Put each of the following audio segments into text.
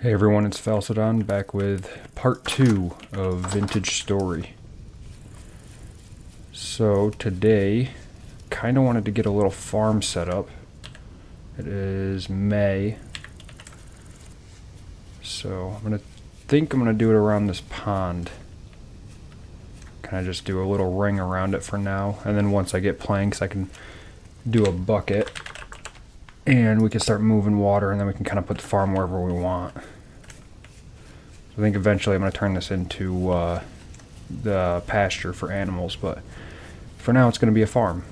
Hey everyone, it's Falcedon back with part 2 of Vintage Story. So today, kind of wanted to get a little farm set up. It is May, so I'm gonna do it around this pond. Kind of just do a little ring around it for now, and then once I get planks I can do a bucket and we can start moving water, and then we can kind of put the farm wherever we want. I think eventually I'm going to turn this into the pasture for animals, but for now it's going to be a farm.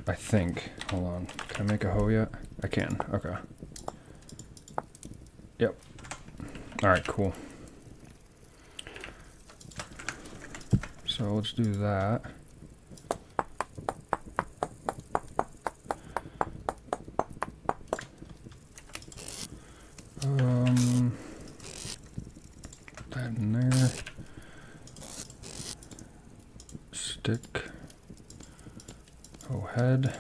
I think. Hold on. Can I make a hoe yet? I can. Okay. Yep. Alright, cool. So let's do that. That in there. Stick. Oh, head.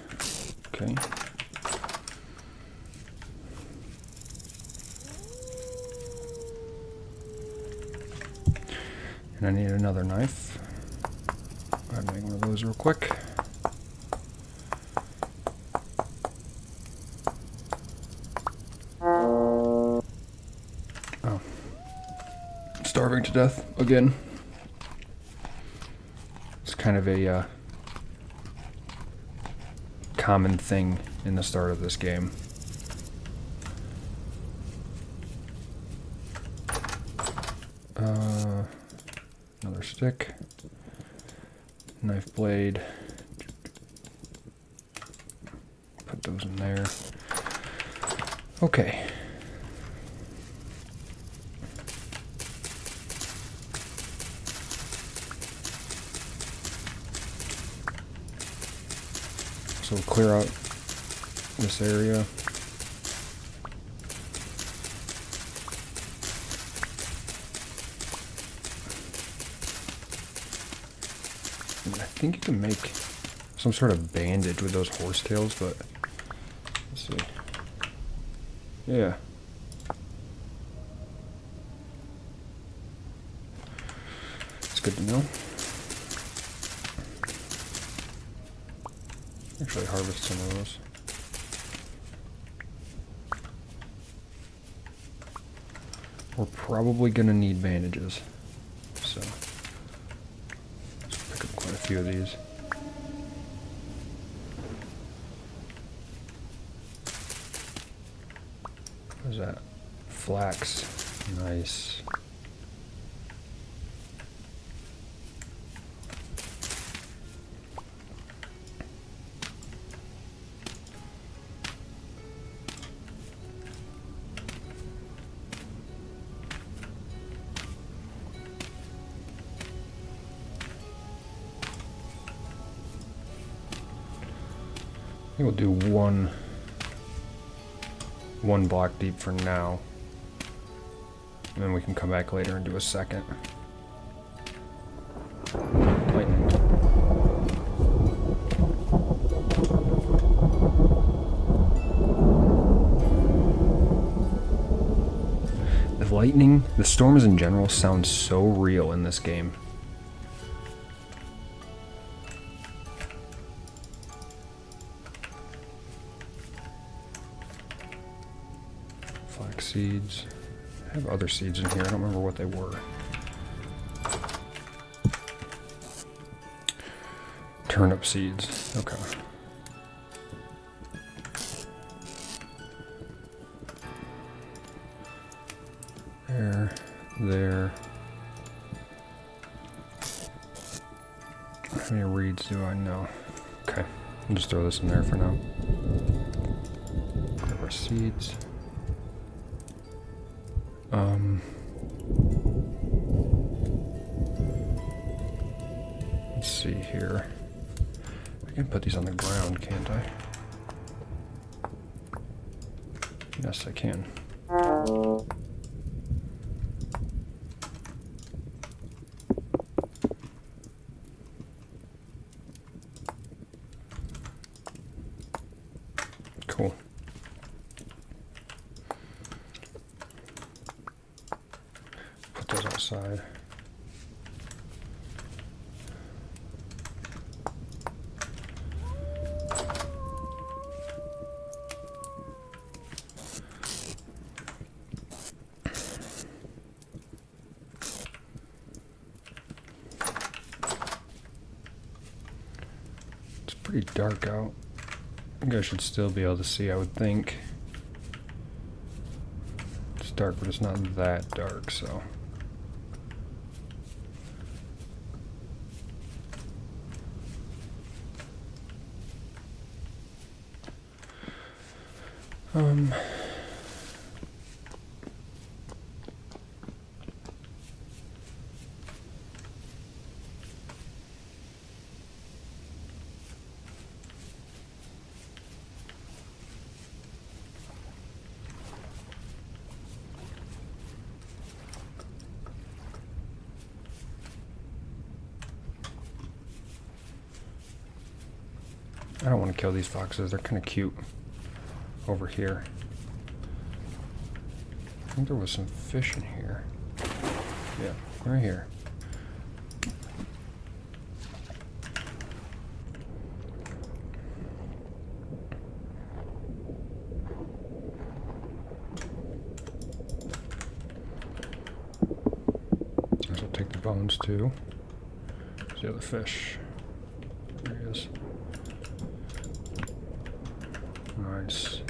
Okay. And I need another knife. I'll make one of those real quick. Oh. Starving to death again. It's kind of a common thing in the start of this game. Another stick, knife blade, put those in there. Okay. So we'll clear out this area. And I think you can make some sort of bandage with those horsetails, but let's see. Yeah. It's good to know. Actually harvest some of those. We're probably gonna need bandages, so let's pick up quite a few of these. What is that? Flax. Nice. I think we'll do one block deep for now, and then we can come back later and do a second. Lightning. The lightning, the storms in general sound so real in this game. Flax seeds. I have other seeds in here. I don't remember what they were. Turnip seeds. Okay. There. How many reeds do I know? Okay. I'll just throw this in there for now. Grab our seeds. Let's see here. I can put these on the ground, can't I? Yes, I can. Cool. Put those outside. It's pretty dark out. You guys should still be able to see, I would think. It's dark, but it's not that dark, so. I don't want to kill these foxes, they're kind of cute over here. I think there was some fish in here. Yeah, right here. So I'll take the bones too. There's the other fish. There he is. Nice.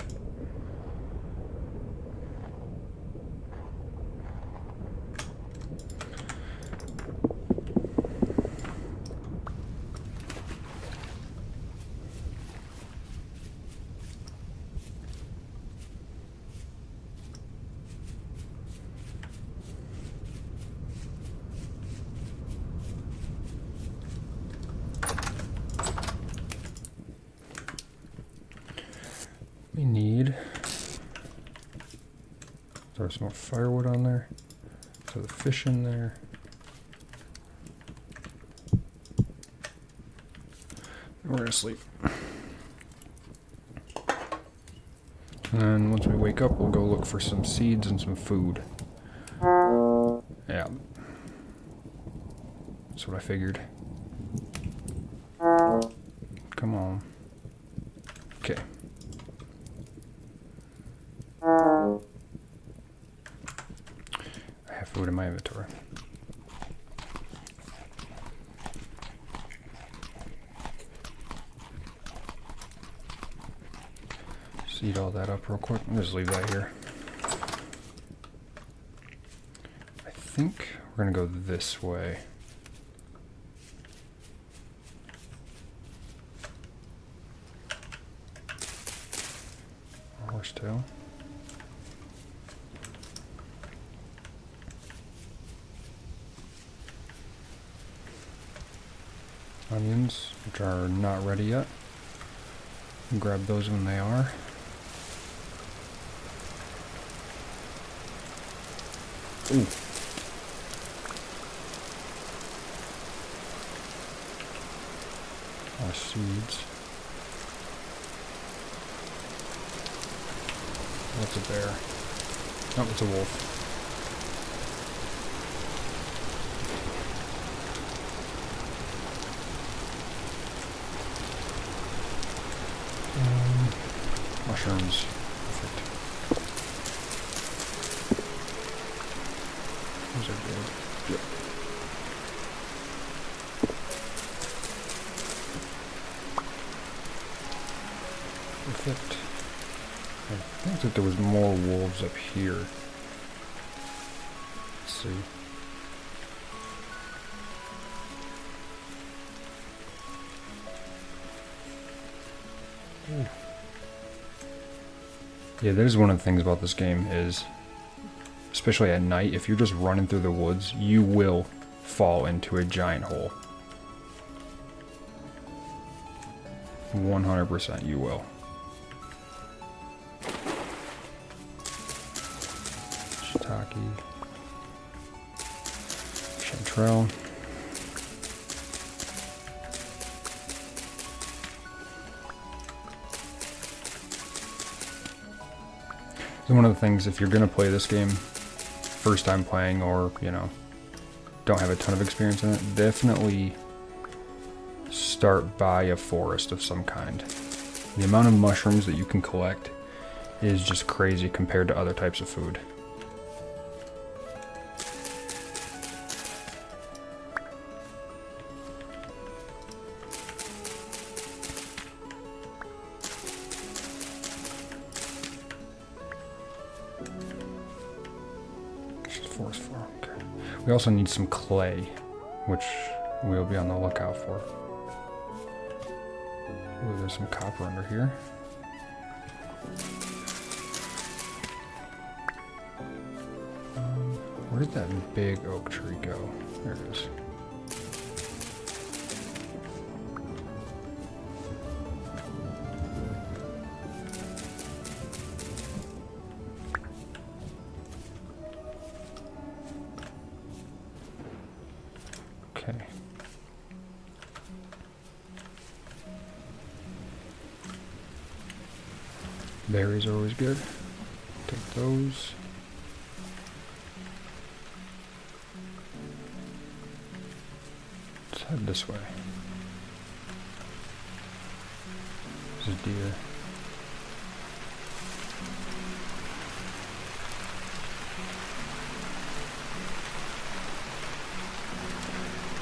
We need, throw some more firewood on there, throw the fish in there. And we're gonna sleep. And once we wake up, we'll go look for some seeds and some food. Yeah. That's what I figured. Come on. Okay. I have food in my inventory. Just eat all that up real quick. I'll just leave that here. I think we're gonna go this way. Horsetail. Onions, which are not ready yet. Grab those when they are. Ooh. Our seeds. What's a bear? Oh, it's a wolf. Mushrooms. Perfect. Those are good. Yep. Perfect. I think that there was more wolves up here. Let's see. Ooh. Yeah, that is one of the things about this game is, especially at night, if you're just running through the woods, you will fall into a giant hole. 100% you will. Shiitake. Chanterelle. One of the things, if you're gonna play this game, first time playing, or you know, don't have a ton of experience in it, definitely start by a forest of some kind. The amount of mushrooms that you can collect is just crazy compared to other types of food. Forest floor, okay. We also need some clay, which we'll be on the lookout for. Ooh, there's some copper under here. Where did that big oak tree go? There it is. Okay. Berries are always good. Take those. Let's head this way. There's a deer.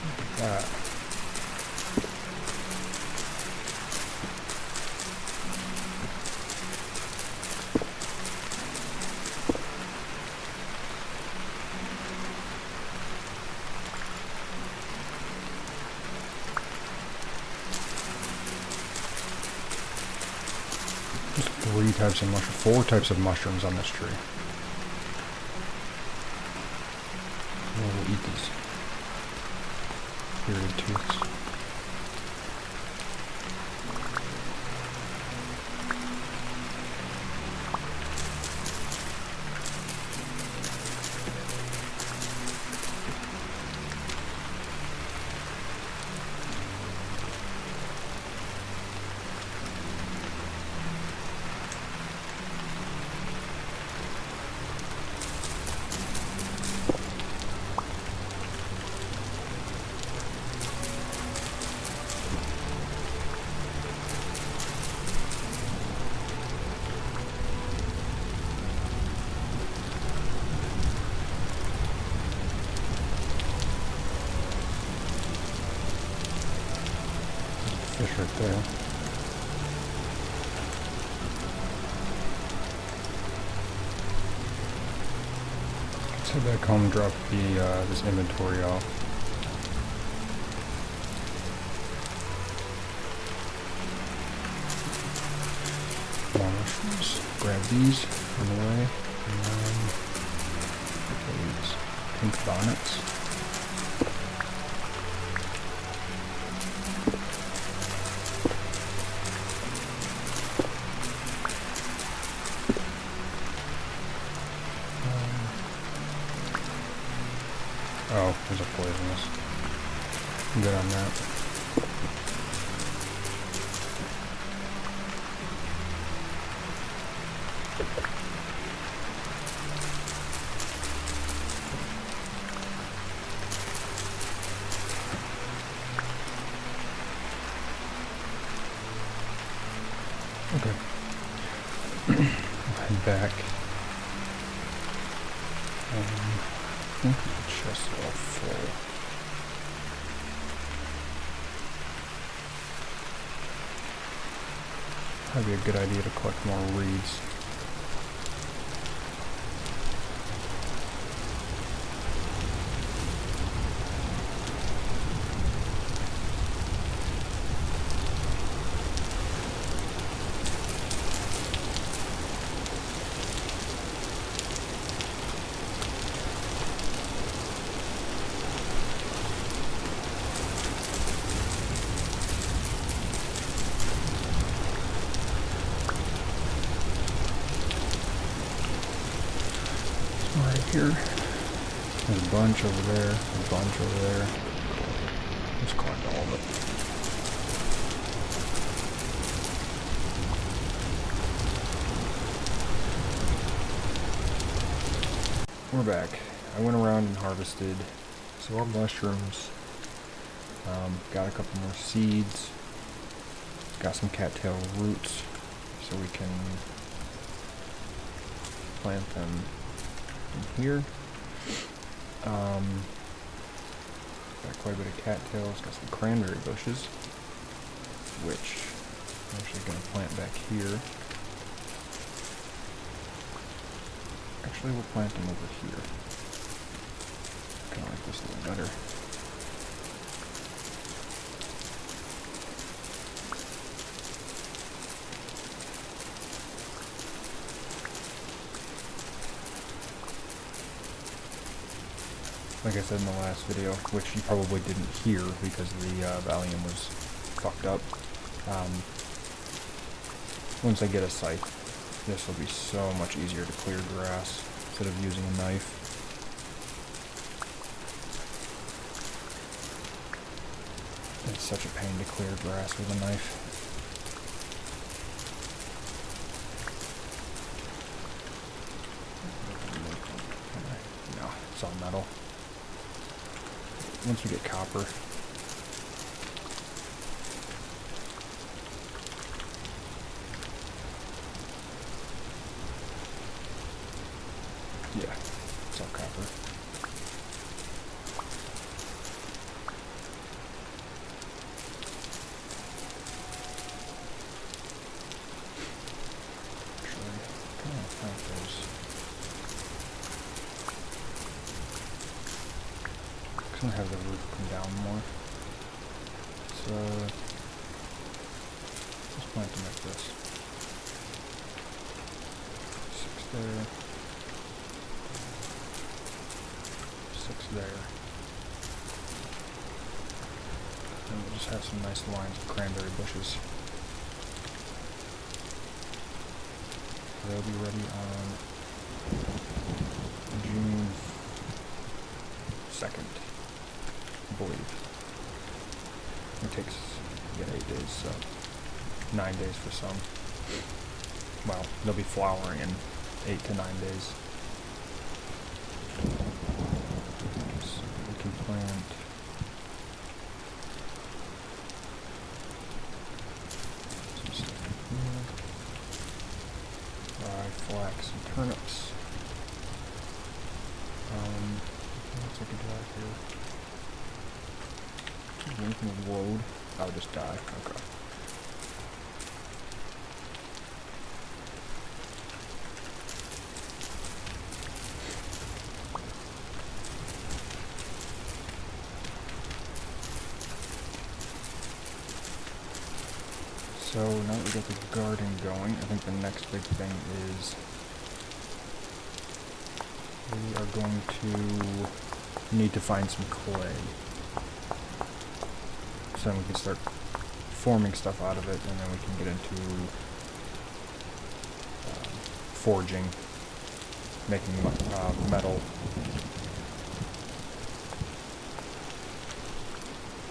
Look at that. There's 3 types of mushrooms, 4 types of mushrooms on this tree. We'll eat these. Bearded tooths. Fish right there. Let's head back home and drop the this inventory off. More mushrooms. Grab these on the way. And then these pink bonnets. Oh, there's a poisonous. I'm good on that. Okay. I'll head back. I think the chest's all full. Probably a good idea to collect more reeds. Right here. There's a bunch over there, a bunch over there. Let's collect all of it. we're back. I went around and harvested some more mushrooms. Got a couple more seeds. Got some cattail roots, so we can plant them in here. Got quite a bit of cattails. Got some cranberry bushes, which I'm actually going to plant back here. Actually, we'll plant them over here. Kind of like this a little better. Like I said in the last video, which you probably didn't hear because the volume was fucked up. Once I get a scythe, this will be so much easier to clear grass instead of using a knife. It's such a pain to clear grass with a knife. No, it's all metal. Once we get copper. Yeah, it's all copper. Actually, I kind of plant those. I'm gonna have the roof come down more. So let's plant them like this. 6 there. 6 there. And we'll just have some nice lines of cranberry bushes. They'll be ready on June 2nd. I believe. It takes 8 days, so 9 days for some. Well, they'll be flowering in 8 to 9 days. So we can plant some stuff in here. Rye, flax, and turnips. What else I could do out here? Anything with woad, I'll just die. Okay. So now that we got the garden going, I think the next big thing is we are going to need to find some clay. So then we can start forming stuff out of it, and then we can get into forging, making metal.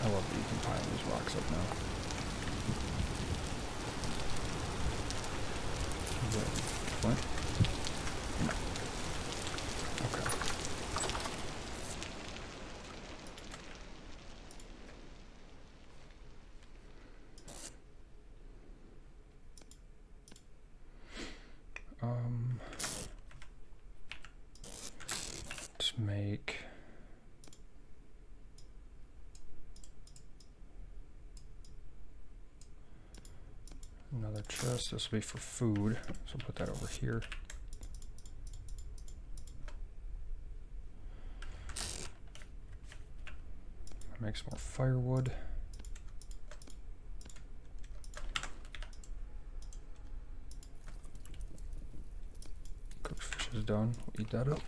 I love that you can pile these rocks up now. Is that flint? No. Okay. Let's make another chest. This will be for food, so put that over here. Make some more firewood. Cooked fish is done. We'll eat that up.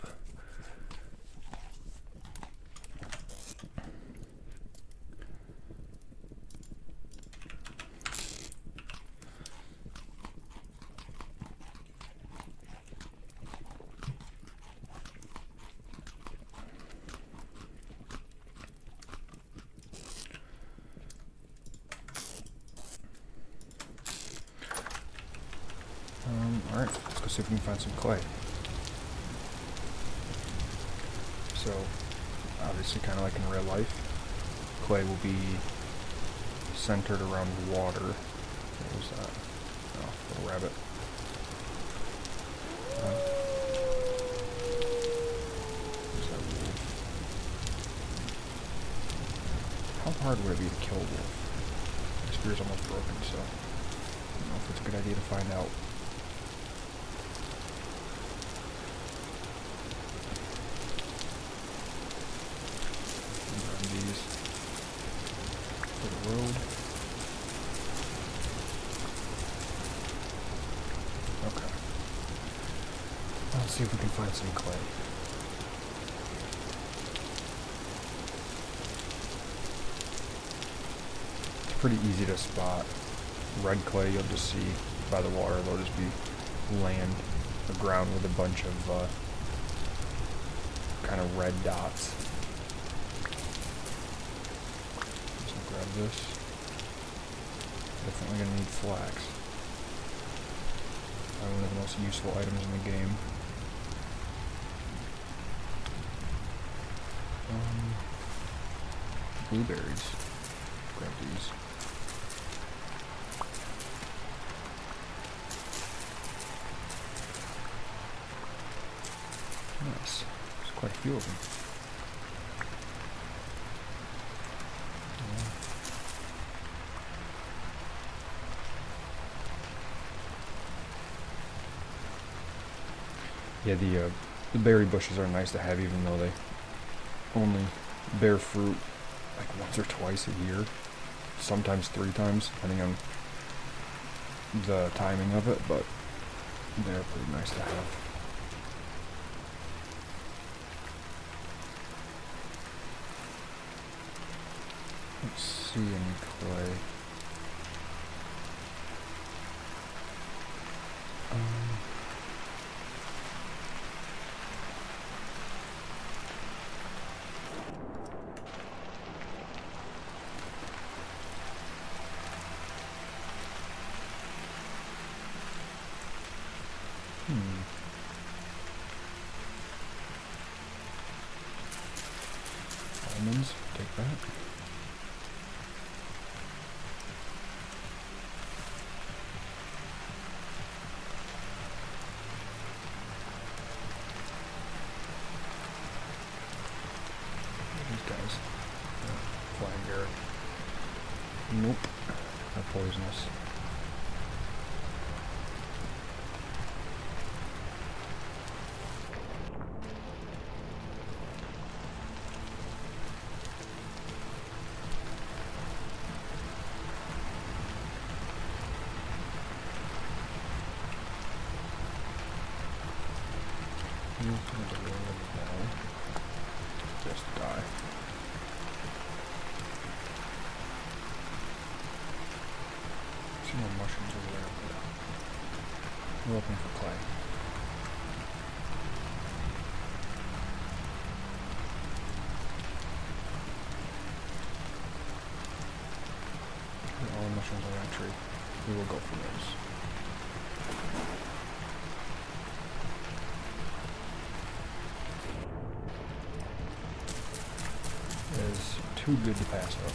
Alright, let's go see if we can find some clay. So, obviously kind of like in real life, clay will be centered around water. What was that? Oh, little rabbit. Where's that wolf? How hard would it be to kill a wolf? My spear's almost broken, so I don't know if it's a good idea to find out. Run these for the road. Okay. Let's see if we can find some clay. It's pretty easy to spot. Red clay, you'll just see by the water, there'll just be land or ground with a bunch of kind of red dots. So grab this. Definitely gonna need flax. Probably one of the most useful items in the game. Blueberries. Grab these. Nice. There's quite a few of them. Yeah, the berry bushes are nice to have, even though they only bear fruit like once or twice a year, sometimes 3 times, depending on the timing of it, but they're pretty nice to have. Don't see any clay. Almonds, take that. These guys. Flying Garrett. Nope. They're poisonous. Just die. See more mushrooms over there. We're looking for clay. All the mushrooms on that tree. We will go for those. Is too good to pass up.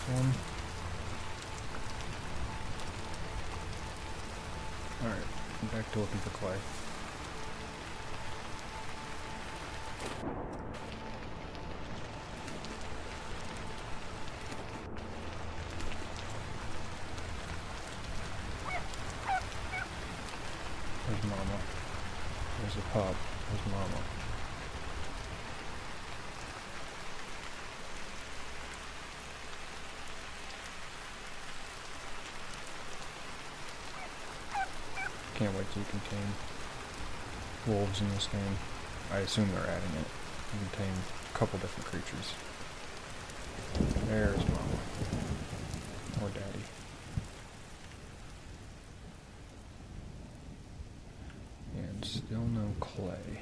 One. Alright, back to looking for clay. There's Mama. There's a pup. There's Mama. Can't wait till you can tame. wolves in this game. I assume they're adding it. You can tame a couple different creatures. There's Mama. Or Daddy. And still no clay.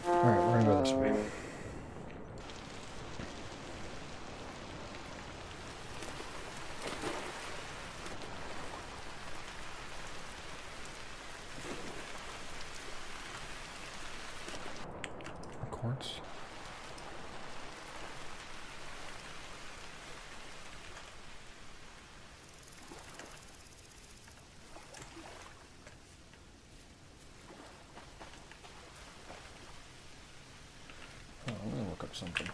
Alright, we're gonna go this way. Quartz. Oh, I'm gonna look up something.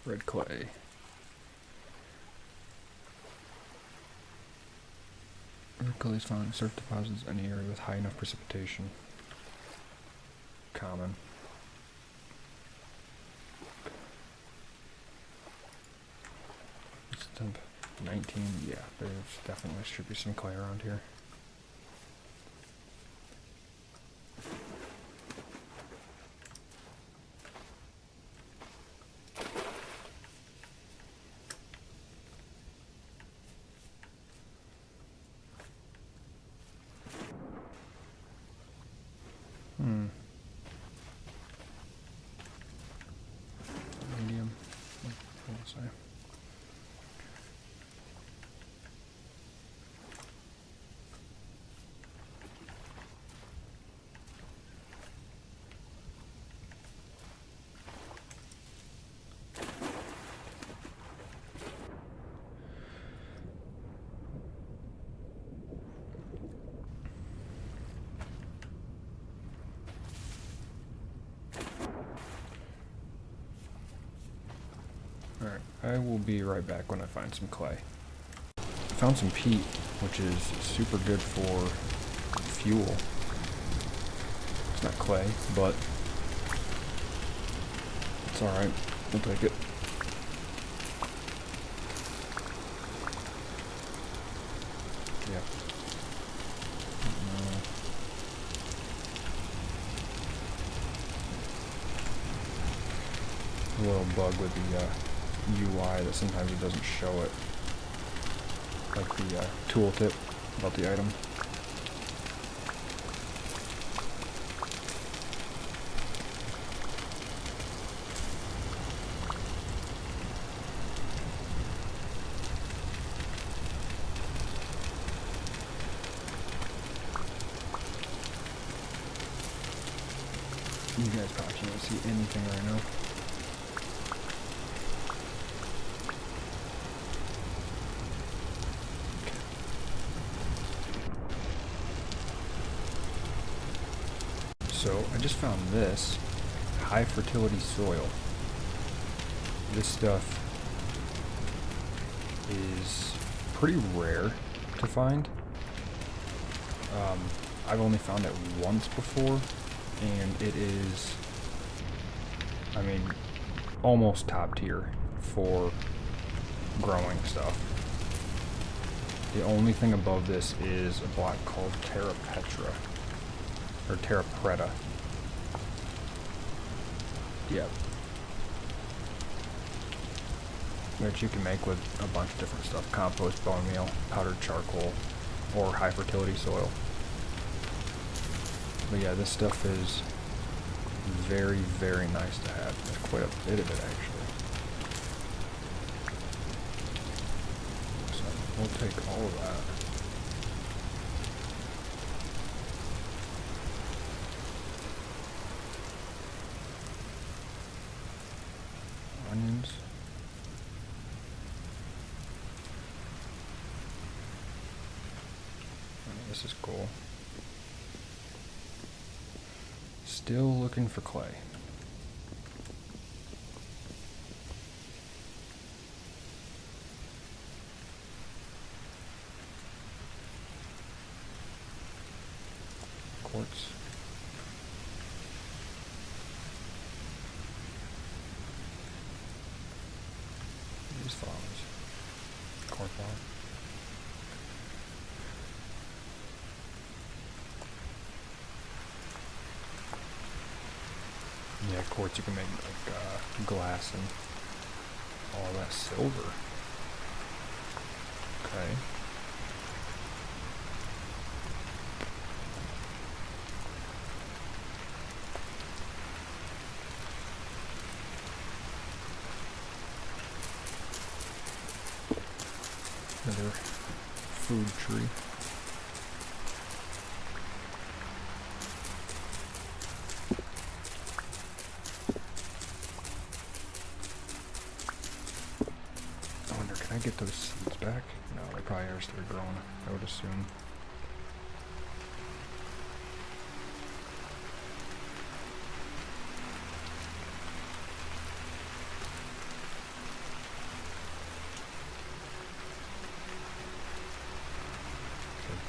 Red clay. Red clay is found in surf deposits in any area with high enough precipitation. Common. It's temp 19. Yeah, there's definitely should be some clay around here. Medium. What was I? Alright, I will be right back when I find some clay. I found some peat, which is super good for fuel. It's not clay, but it's alright. We'll take it. Yeah. A little bug with the UI that sometimes it doesn't show it, like the tooltip about the item. You guys probably can't see anything right now. So I just found this high fertility soil. This stuff is pretty rare to find. I've only found it once before, and it is, I mean, almost top tier for growing stuff. The only thing above this is a block called Terra Petra. Or Terra Preta. Yep. Which you can make with a bunch of different stuff. Compost, bone meal, powdered charcoal, or high fertility soil. But yeah, this stuff is very, very nice to have. There's quite a bit of it actually. So we'll take all of that. Onions. Oh, this is cool. Still looking for clay. Quartz. These flowers. Cornflower. Yeah, quartz you can make like glass and all that silver. Okay. Another food tree. I wonder, can I get those seeds back? No, they probably are still growing, I would assume.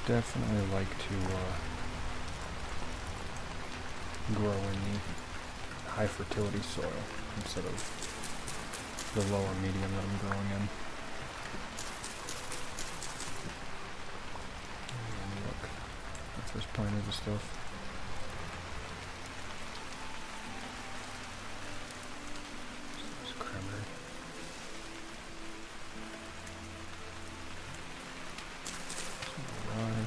Definitely like to grow in the high fertility soil instead of the lower medium that I'm growing in. And look, I first planted the stuff. This is cranberry. Rye.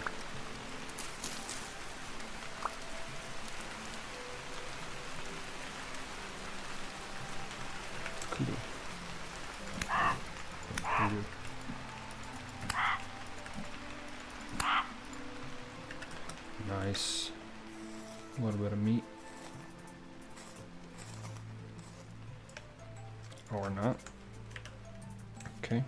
Kudu. Kudu. Nice. A little bit of meat. Or not. Okay.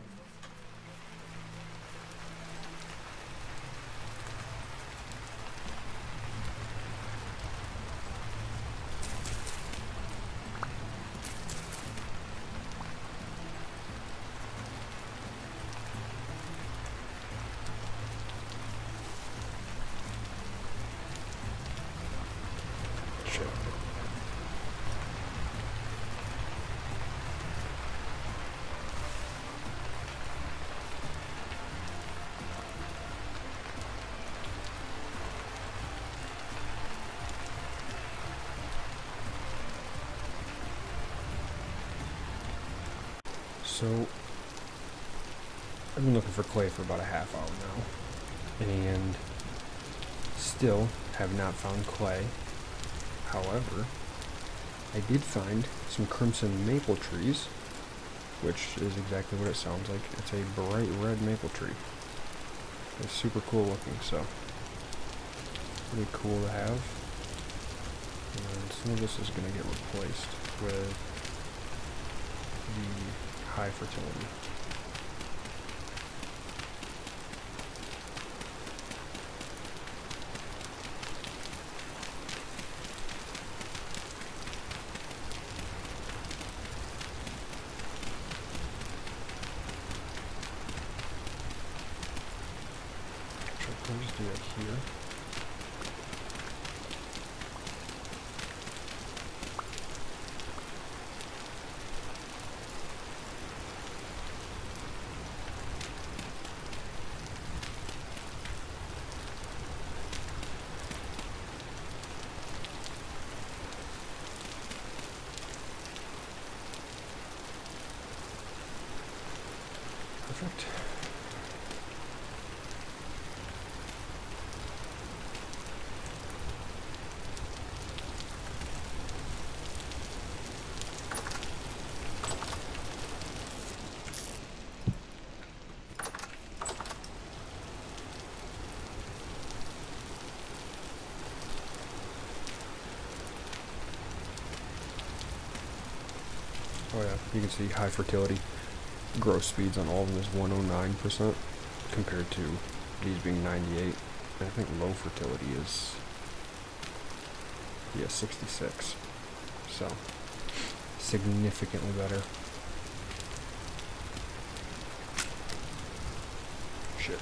Shit. So, I've been looking for clay for about a half hour now, and still have not found clay. However, I did find some crimson maple trees, which is exactly what it sounds like. It's a bright red maple tree. It's super cool looking, so pretty cool to have. And some of this is going to get replaced with the high fertility. I'll just do it here. Perfect. Oh yeah, you can see high fertility growth speeds on all of them is 109% compared to these being 98. And I think low fertility is 66. So significantly better. Shit.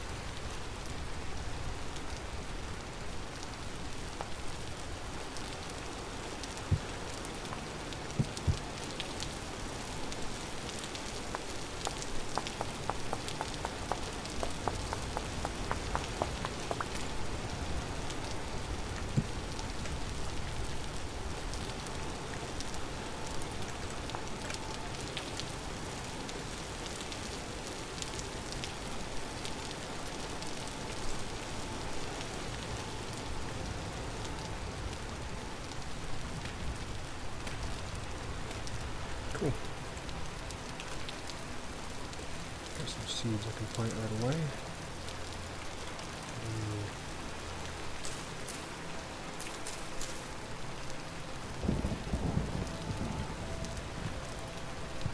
Got some seeds I can plant right away.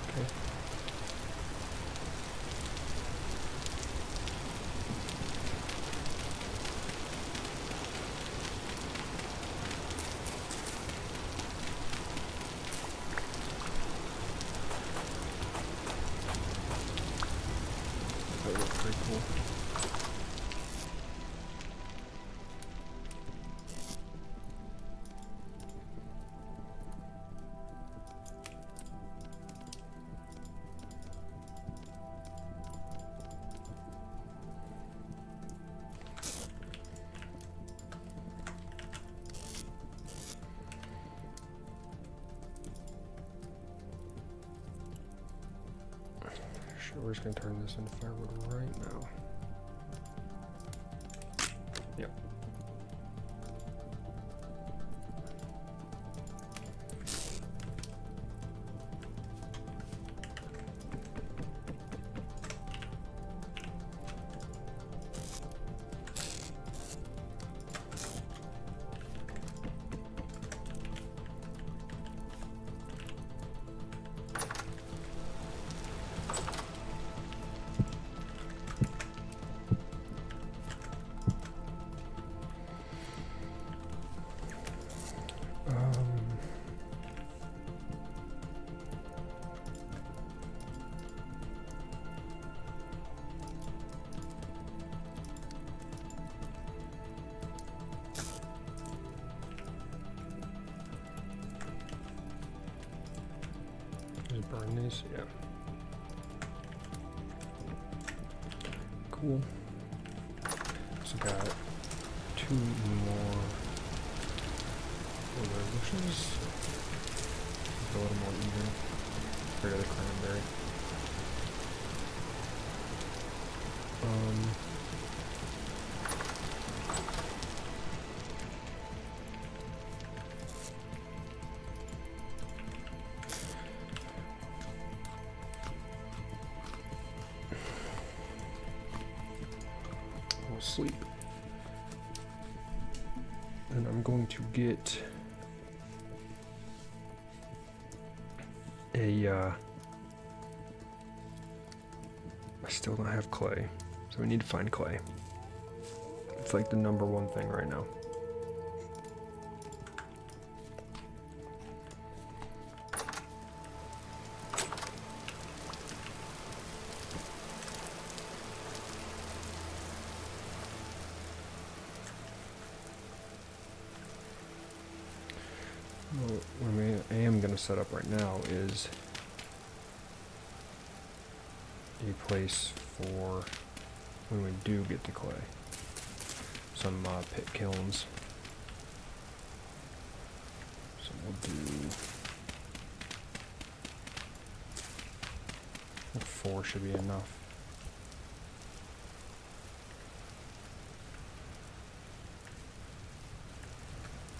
Okay. That looks pretty cool. Sure, we're just gonna turn this into firewood right now. Yep. Just burn these, yeah. Cool. So got 2 more bushes. A little more even. Rid of the cranberry. We'll sleep. And I'm going to get I still don't have clay, so we need to find clay. It's like the #1 thing right now. Well, what I am going to set up right now is a place for when we do get the clay. Some pit kilns. So we'll do 4 should be enough.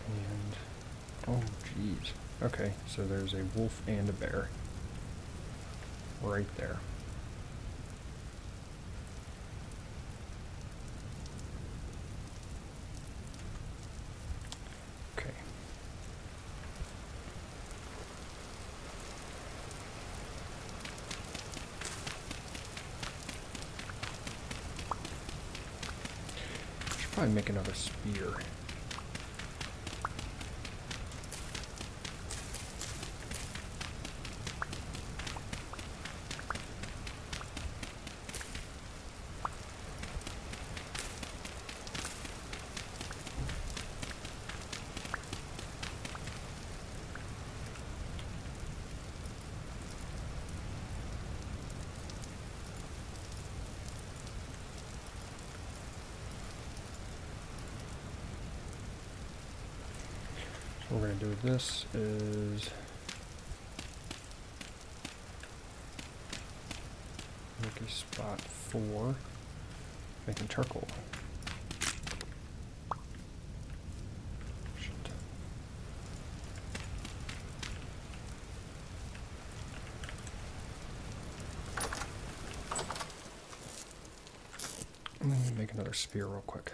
And oh geez. Okay, so there's a wolf and a bear right there. Okay. Should probably make another spear. What we're going to do with this is make a spot for making charcoal. Shit. Let me make another spear real quick.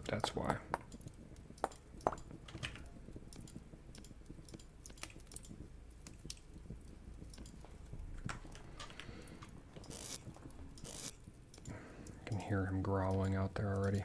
That's why. I can hear him growling out there already.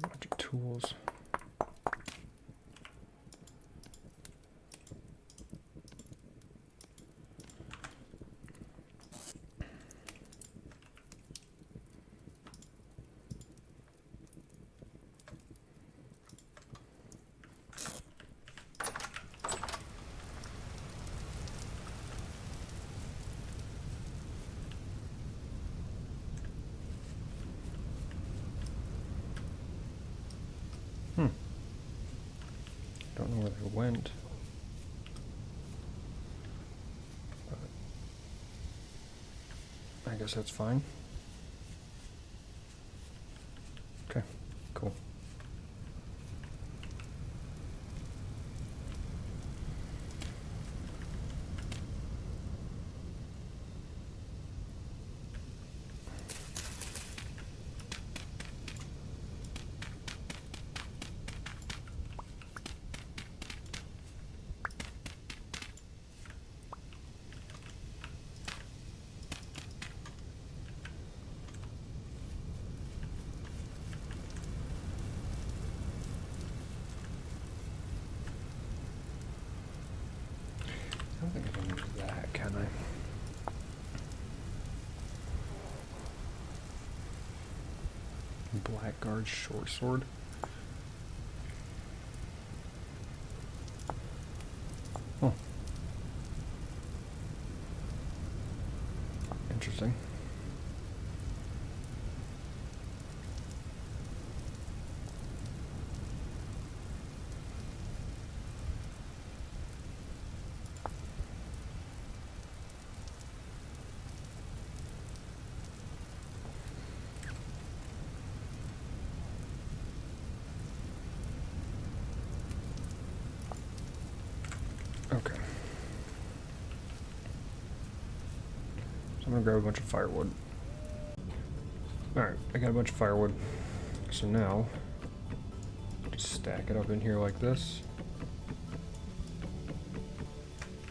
Got a bunch of tools. Don't know where they went. But I guess that's fine. Okay, cool. I don't think I can use that, can I? Blackguard short sword. Oh. Interesting. Okay. So I'm gonna grab a bunch of firewood. Alright, I got a bunch of firewood. So now, just stack it up in here like this.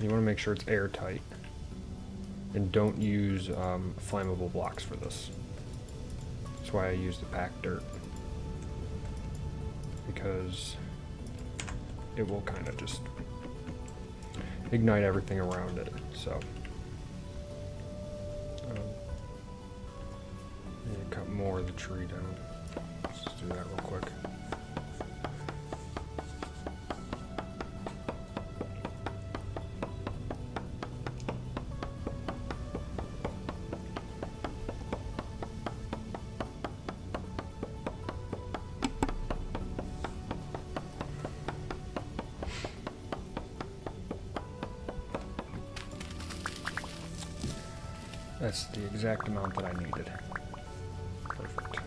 You want to make sure it's airtight. And don't use flammable blocks for this. That's why I use the packed dirt. Because it will kind of just ignite everything around it. So need to cut more of the tree down. Let's just do that real quick. That's the exact amount that I needed. Perfect.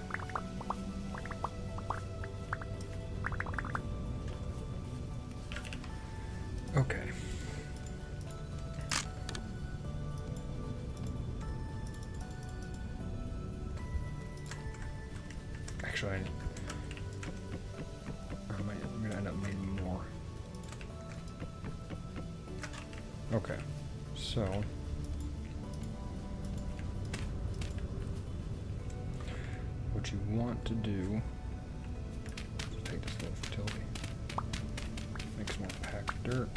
Okay. Actually, I'm gonna end up needing more. Okay, so what you want to do, take this little fertility, make some more packed dirt.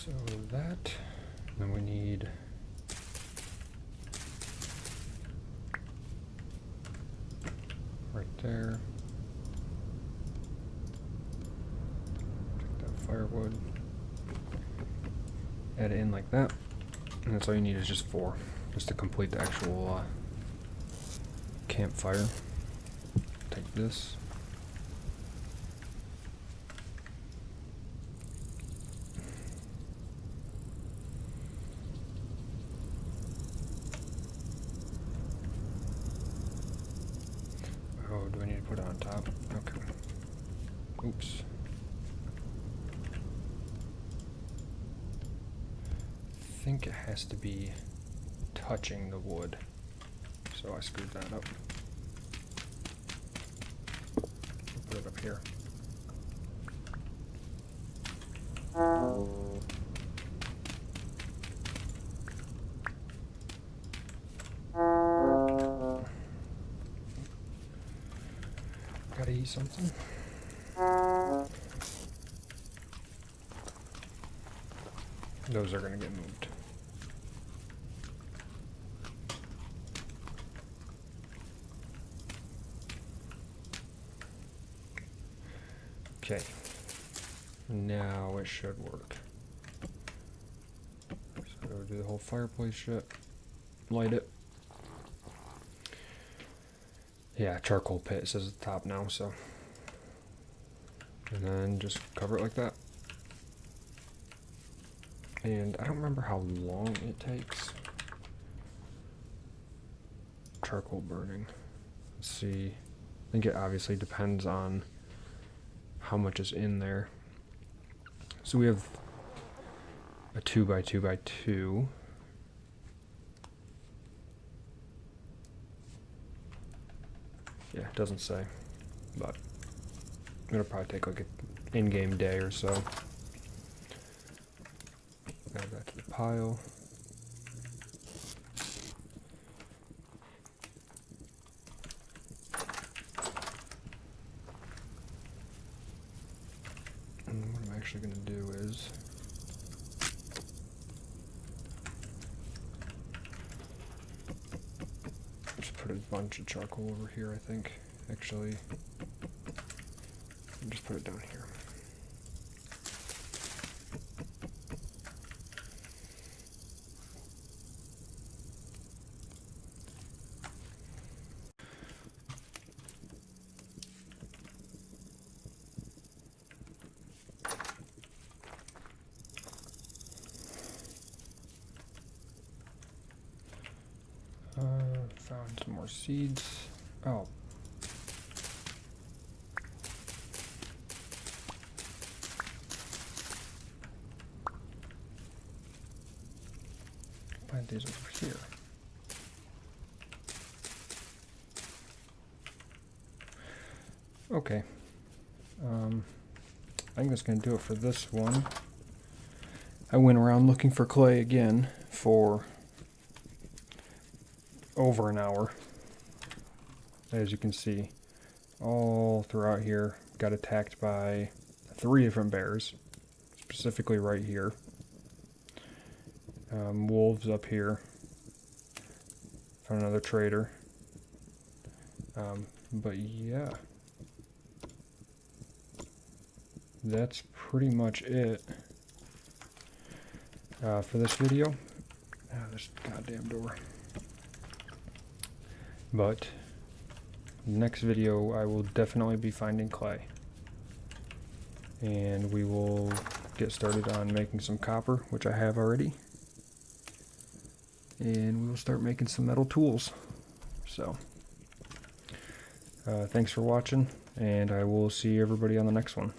So that, then we need right there. Take that firewood, add it in like that, and that's all you need is just 4, just to complete the actual campfire. Take this. Oh, do I need to put it on top? Okay. Oops. I think it has to be touching the wood. So I screwed that up. I'll put it up here. Gotta eat something. Those are gonna get moved. Okay. Now it should work. So do the whole fireplace shit. Light it. Yeah, charcoal pit says at the top now, so. And then just cover it like that. And I don't remember how long it takes. Charcoal burning. Let's see. I think it obviously depends on how much is in there. So we have a 2x2x2. Yeah, it doesn't say, but it'll probably take like an in-game day or so. Add that to the pile. And what I'm actually going to do is just put a bunch of charcoal over here, I think. Actually, just put it down here. Found some more seeds. Oh. Plant these over here. Okay. I think that's going to do it for this one. I went around looking for clay again for over an hour. As you can see, all throughout here, got attacked by 3 different bears, specifically right here. Wolves up here. Found another trader. But yeah, that's pretty much it for this video. This goddamn door. But next video I will definitely be finding clay, and we will get started on making some copper, which I have already, and we will start making some metal tools. So thanks for watching, and I will see everybody on the next one.